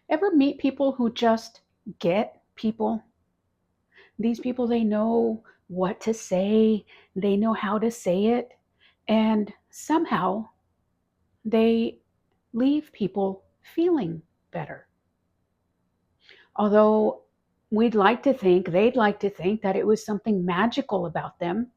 Ever meet people who just get people? These people, they know what to say, they know how to say it, and somehow they leave people feeling better. Although they'd like to think that it was something magical about them,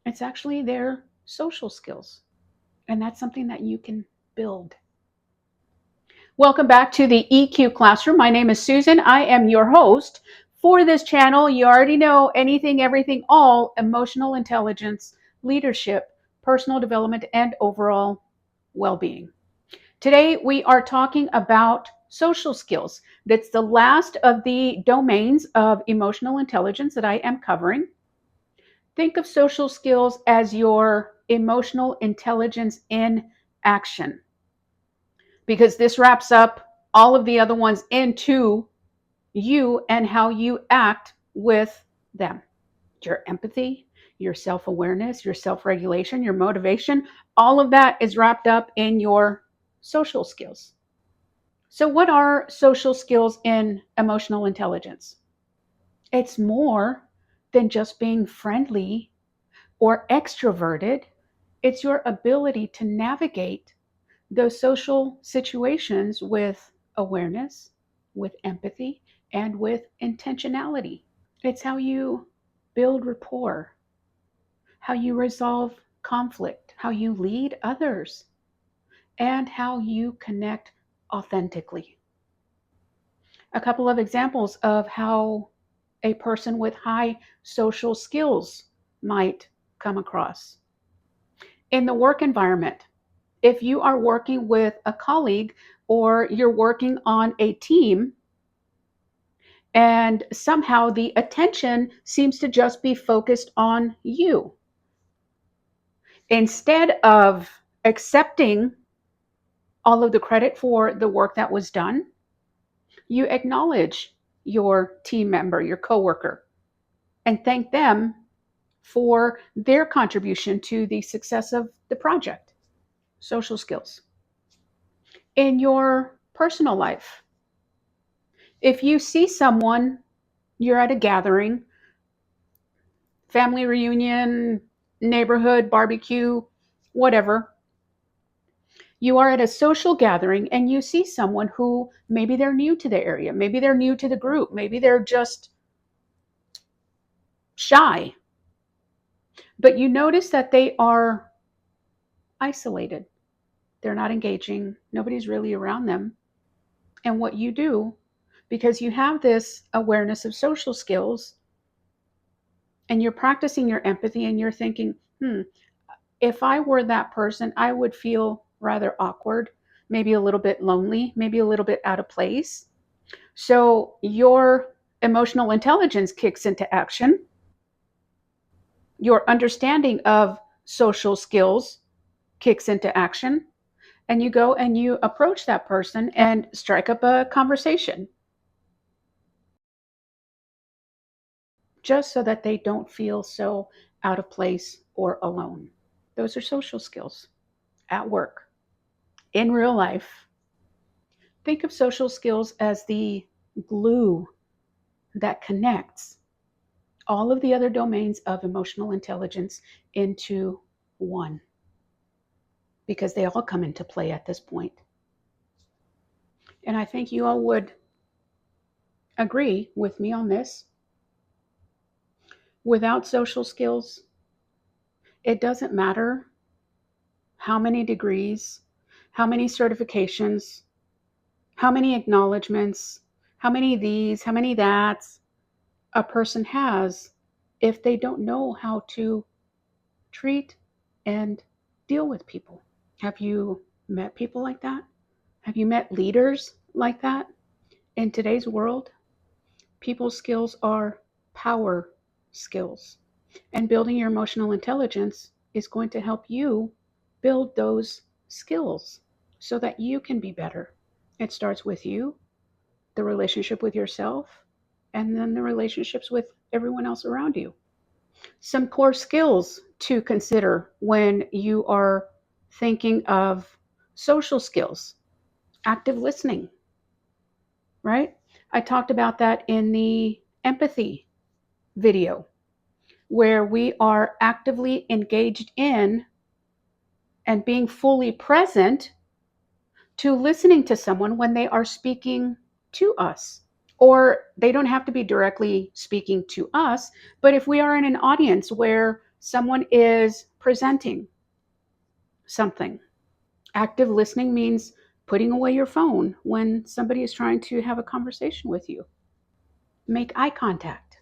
it's actually their social skills. And that's something that you can build. Welcome back to the EQ Classroom. My name is Susan. I am your host for this channel. You already know anything, everything, all emotional intelligence, leadership, personal development, and overall well being. Today, we are talking about social skills. That's the last of the domains of emotional intelligence that I am covering. Think of social skills as your emotional intelligence in action, because this wraps up all of the other ones into you and how you act with them. Your empathy, your self awareness, your self regulation, your motivation, all of that is wrapped up in your social skills. So, what are social skills in emotional intelligence? It's more than just being friendly or extroverted, it's your ability to navigate those social situations with awareness, with empathy, and with intentionality. It's how you build rapport, how you resolve conflict, how you lead others, and how you connect authentically. A couple of examples of how a person with high social skills might come across. In the work environment, if you are working with a colleague or you're working on a team and somehow the attention seems to just be focused on you, instead of accepting all of the credit for the work that was done, you acknowledge your team member, your coworker, and thank them for their contribution to the success of the project. Social skills. In your personal life, if you see someone, you're at a gathering, family reunion, neighborhood barbecue, whatever, you are at a social gathering and you see someone who maybe they're new to the area, maybe they're new to the group, maybe they're just shy, but you notice that they are isolated. They're not engaging, nobody's really around them. And what you do, because you have this awareness of social skills and you're practicing your empathy and you're thinking, if I were that person, I would feel rather awkward, maybe a little bit lonely, maybe a little bit out of place. So your emotional intelligence kicks into action. Your understanding of social skills kicks into action. And you go and you approach that person and strike up a conversation just so that they don't feel so out of place or alone. Those are social skills at work, in real life. Think of social skills as the glue that connects all of the other domains of emotional intelligence into one, because they all come into play at this point. And I think you all would agree with me on this. Without social skills, it doesn't matter how many degrees, how many certifications, how many acknowledgments, how many these, how many that's a person has if they don't know how to treat and deal with people. Have you met people like that? Have you met leaders like that? In today's world, people's skills are power skills. And building your emotional intelligence is going to help you build those skills so that you can be better. It starts with you, the relationship with yourself, and then the relationships with everyone else around you. Some core skills to consider when you are thinking of social skills: active listening. right? I talked about that in the empathy video, where we are actively engaged in and being fully present to listening to someone when they are speaking to us. Or they don't have to be directly speaking to us, but if we are in an audience where someone is presenting something, active listening means putting away your phone when somebody is trying to have a conversation with you. Make eye contact.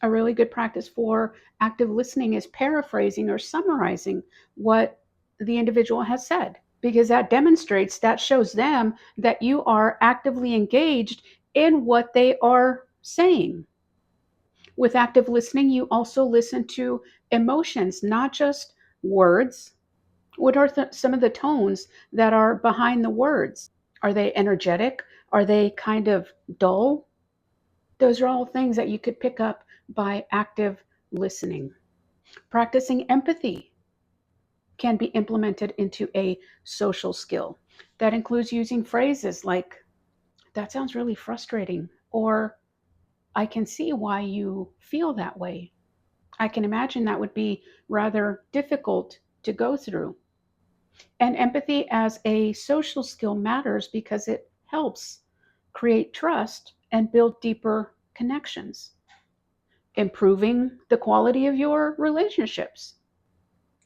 A really good practice for active listening is paraphrasing or summarizing what the individual has said, because that demonstrates, that shows them that you are actively engaged in what they are saying. With active listening, you also listen to emotions, not just words. What are some of the tones that are behind the words? Are they energetic? Are they kind of dull? Those are all things that you could pick up by active listening. Practicing empathy can be implemented into a social skill. That includes using phrases like, that sounds really frustrating, or I can see why you feel that way. I can imagine that would be rather difficult to go through. And empathy as a social skill matters because it helps create trust and build deeper connections, improving the quality of your relationships.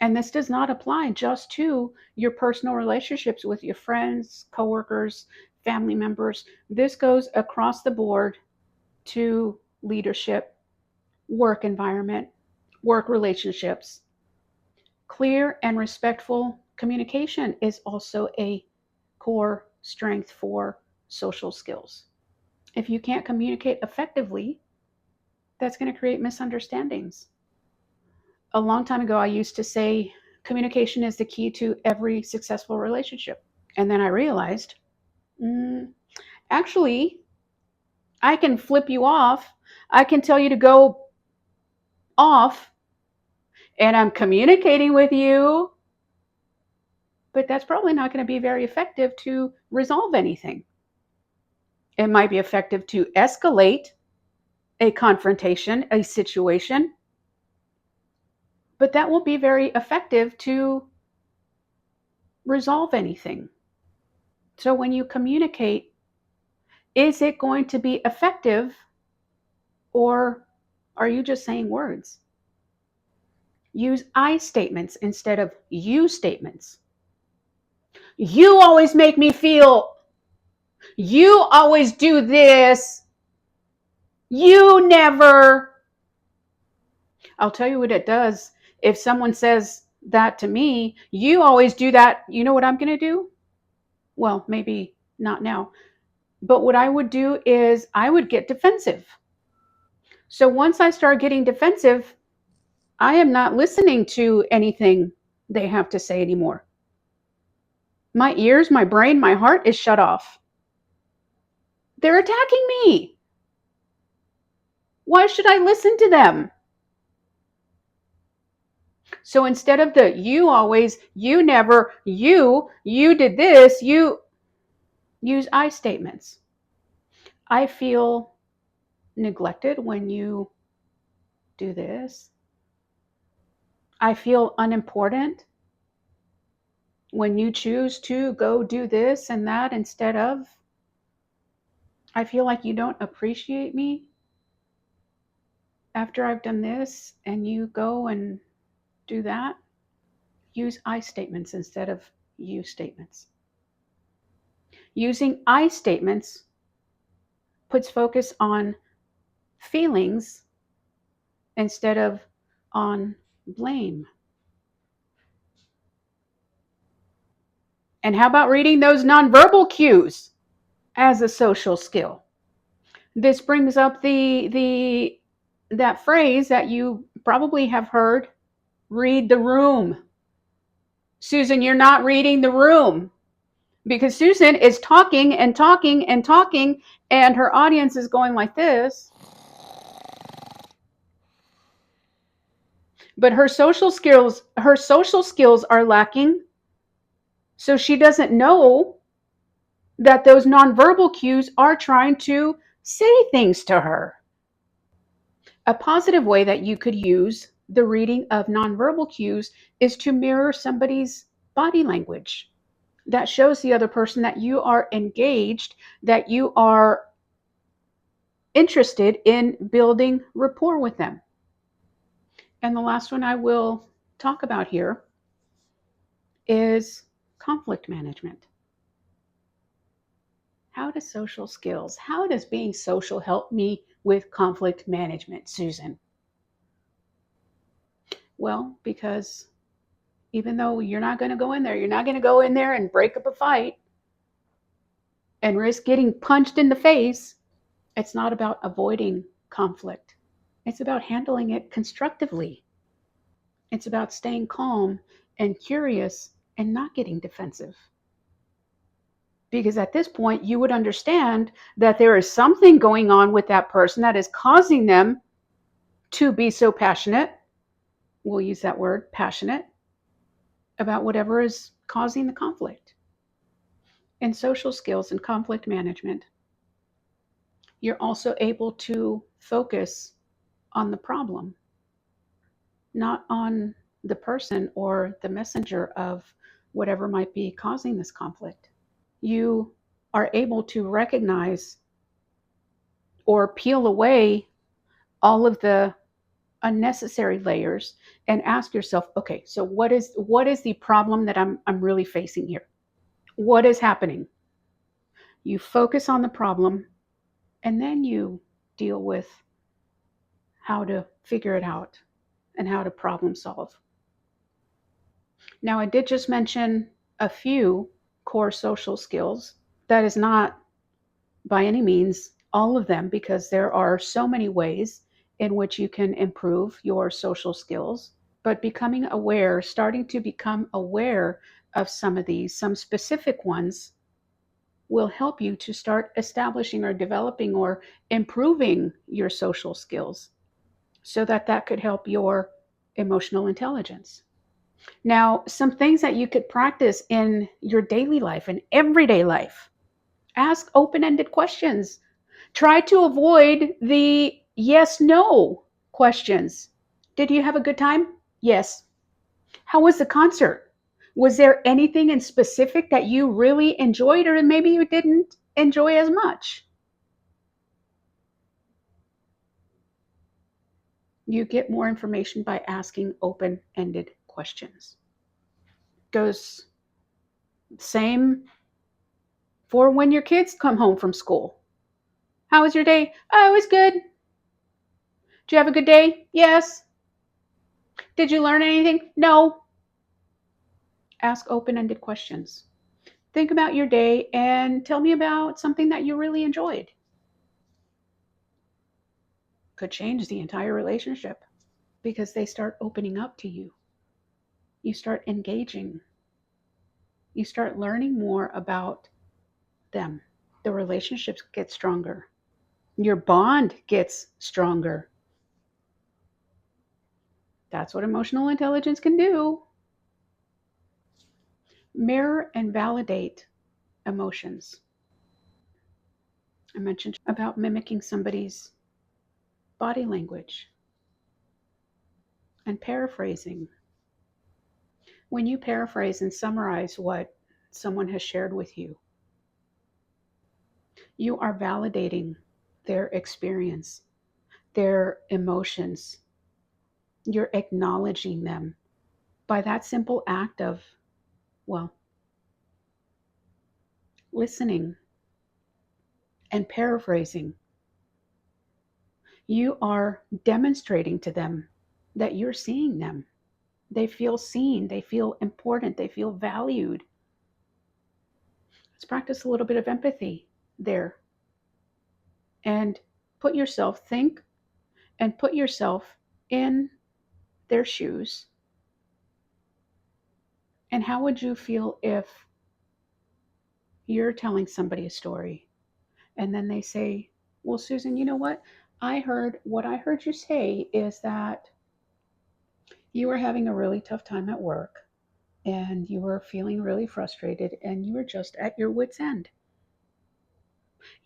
And this does not apply just to your personal relationships with your friends, coworkers, family members. This goes across the board to leadership, work environment, work relationships. Clear and respectful communication is also a core strength for social skills. If you can't communicate effectively, that's going to create misunderstandings. A long time ago, I used to say communication is the key to every successful relationship. And then I realized, mm, actually, I can flip you off. I can tell you to go off, and I'm communicating with you, but that's probably not going to be very effective to resolve anything. It might be effective to escalate a confrontation, a situation, but that won't be very effective to resolve anything. So when you communicate, is it going to be effective, or are you just saying words? Use I statements instead of you statements. You always make me feel, you always do this, you never. I'll tell you what it does. If someone says that to me, you always do that, you know what I'm going to do? Well, maybe not now. But what I would do is I would get defensive. So once I start getting defensive, I am not listening to anything they have to say anymore. My ears, my brain, my heart is shut off. They're attacking me. Why should I listen to them? So instead of the you always, you never, you did this, you use I statements. I feel neglected when you do this. I feel unimportant when you choose to go do this and that instead of. I feel like you don't appreciate me after I've done this and you go and do that. Use I statements instead of you statements. Using I statements puts focus on feelings instead of on blame. And how about reading those nonverbal cues as a social skill? This brings up the that phrase that you probably have heard, read the room. Susan, you're not reading the room, because Susan is talking and talking and talking, and her audience is going like this. But her social skills are lacking. So she doesn't know that those nonverbal cues are trying to say things to her. A positive way that you could use the reading of nonverbal cues is to mirror somebody's body language. That shows the other person that you are engaged, that you are interested in building rapport with them. And the last one I will talk about here is conflict management. How does social skills, how does being social help me with conflict management, Susan? Well, because even though you're not going to go in there, you're not going to go in there and break up a fight and risk getting punched in the face. It's not about avoiding conflict. It's about handling it constructively. It's about staying calm and curious and not getting defensive. Because at this point, you would understand that there is something going on with that person that is causing them to be so passionate. We'll use that word, passionate, about whatever is causing the conflict. In social skills and conflict management, you're also able to focus on the problem, not on the person or the messenger of whatever might be causing this conflict. You are able to recognize or peel away all of the unnecessary layers and ask yourself, okay, so what is the problem that I'm really facing here? What is happening? You focus on the problem and then you deal with how to figure it out and how to problem solve. Now, I did just mention a few core social skills. That is not by any means all of them, because there are so many ways in which you can improve your social skills. But becoming aware, starting to become aware of some of these, some specific ones, will help you to start establishing or developing or improving your social skills so that that could help your emotional intelligence. Now, some things that you could practice in your daily life and everyday life: ask open ended questions. Try to avoid the yes no questions. Did you have a good time? Yes. How was the concert? Was there anything in specific that you really enjoyed, or maybe you didn't enjoy as much? You get more information by asking open ended questions. Goes same for when your kids come home from school. How was your day? Oh, it was good. Did you have a good day? Yes. Did you learn anything? No. Ask open ended questions. Think about your day and tell me about something that you really enjoyed. Could change the entire relationship because they start opening up to you. You start engaging. You start learning more about them. The relationships get stronger. Your bond gets stronger. That's what emotional intelligence can do. Mirror and validate emotions. I mentioned about mimicking somebody's body language and paraphrasing. When you paraphrase and summarize what someone has shared with you, you are validating their experience, their emotions. You're acknowledging them by that simple act of, well, listening and paraphrasing. You are demonstrating to them that you're seeing them. They feel seen, they feel important, they feel valued. Let's practice a little bit of empathy there and think and put yourself in their shoes. And how would you feel if you're telling somebody a story and then they say, well, Susan, you know what? What I heard you say is that you were having a really tough time at work and you were feeling really frustrated and you were just at your wits' end.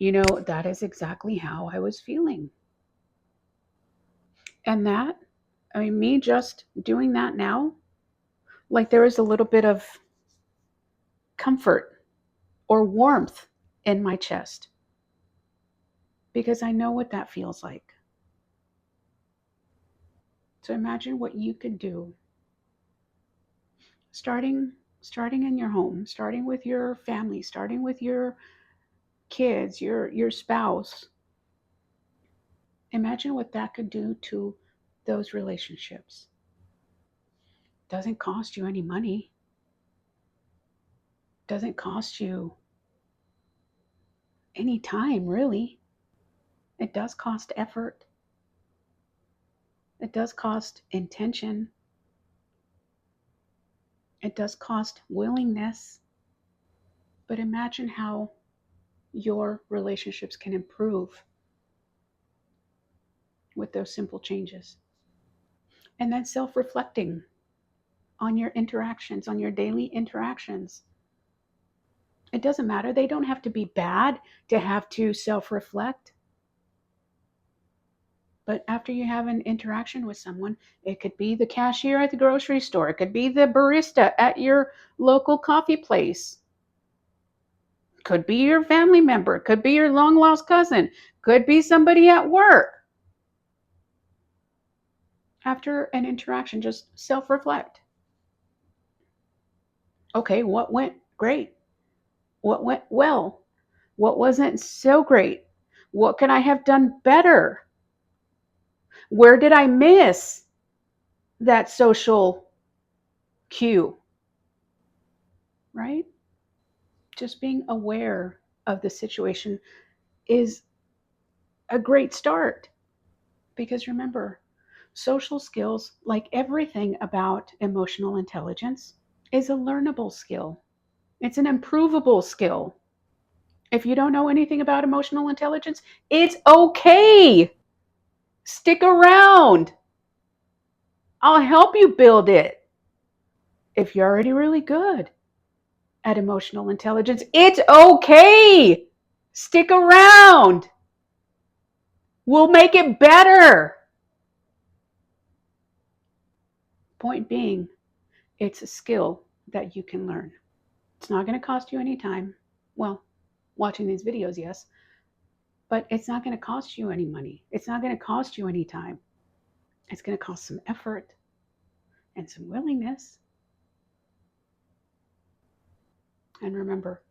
That is exactly how I was feeling. And me just doing that now, like there is a little bit of comfort or warmth in my chest because I know what that feels like. So imagine what you could do starting starting in your home, starting with your family, starting with your kids, your spouse. Imagine what that could do to those relationships. Doesn't cost you any money. Doesn't cost you any time, really. It does cost effort. It does cost intention. It does cost willingness. But imagine how your relationships can improve with those simple changes. And then self reflecting on your interactions, on your daily interactions. It doesn't matter. They don't have to be bad to have to self reflect. But after you have an interaction with someone, it could be the cashier at the grocery store, it could be the barista at your local coffee place, could be your family member, could be your long lost cousin, could be somebody at work. After an interaction, just self reflect. Okay, what went great? What went well? What wasn't so great? What could I have done better? Where did I miss that social cue? Right? Just being aware of the situation is a great start. Because remember, social skills, like everything about emotional intelligence, is a learnable skill. It's an improvable skill. If you don't know anything about emotional intelligence, it's okay. Stick around. I'll help you build it. If you're already really good at emotional intelligence, it's okay. Stick around. We'll make it better. Point being, it's a skill that you can learn. It's not going to cost you any time. Well, watching these videos, yes, but it's not going to cost you any money. It's not going to cost you any time. It's going to cost some effort and some willingness. And remember,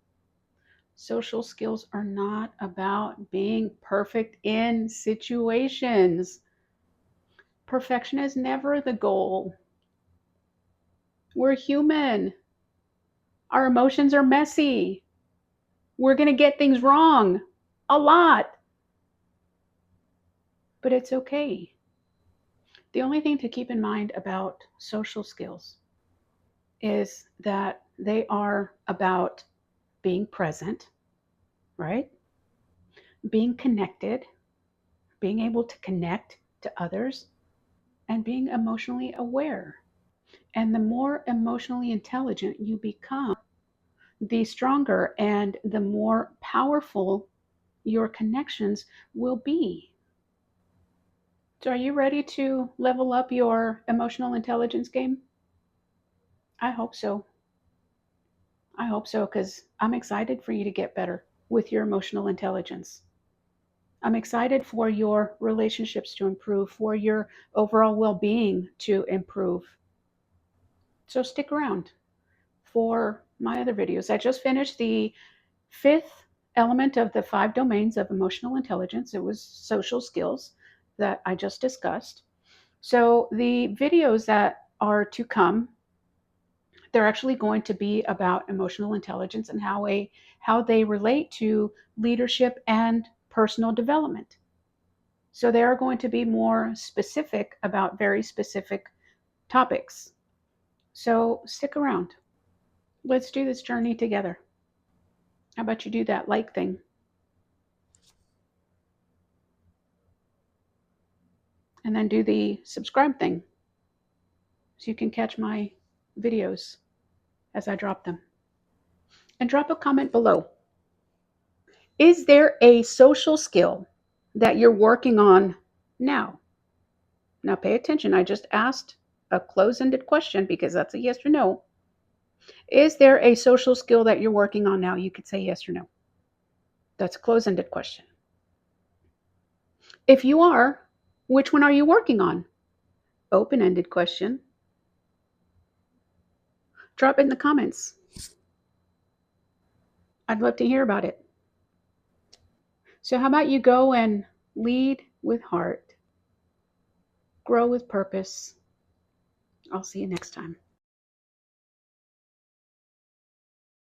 social skills are not about being perfect in situations. Perfection is never the goal. We're human. Our emotions are messy. We're going to get things wrong a lot, but it's okay. The only thing to keep in mind about social skills is that they are about being present, right? Being connected, being able to connect to others, and being emotionally aware. And the more emotionally intelligent you become, the stronger and the more powerful your connections will be. So, are you ready to level up your emotional intelligence game? I hope so. I hope so because I'm excited for you to get better with your emotional intelligence. I'm excited for your relationships to improve, for your overall well being to improve. So, stick around for my other videos. I just finished the fifth element of the 5 domains of emotional intelligence. It was social skills that I just discussed. So, the videos that are to come, they're actually going to be about emotional intelligence and how they relate to leadership and personal development. So they are going to be more specific about very specific topics. So stick around. Let's do this journey together. How about you do that like thing? And then do the subscribe thing so you can catch my videos as I drop them. And drop a comment below. Is there a social skill that you're working on now? Now pay attention. I just asked a close-ended question because that's a yes or no. Is there a social skill that you're working on now? You could say yes or no. That's a close-ended question. If you are, which one are you working on? Open-ended question. Drop it in the comments. I'd love to hear about it. So how about you go and lead with heart, grow with purpose. I'll see you next time.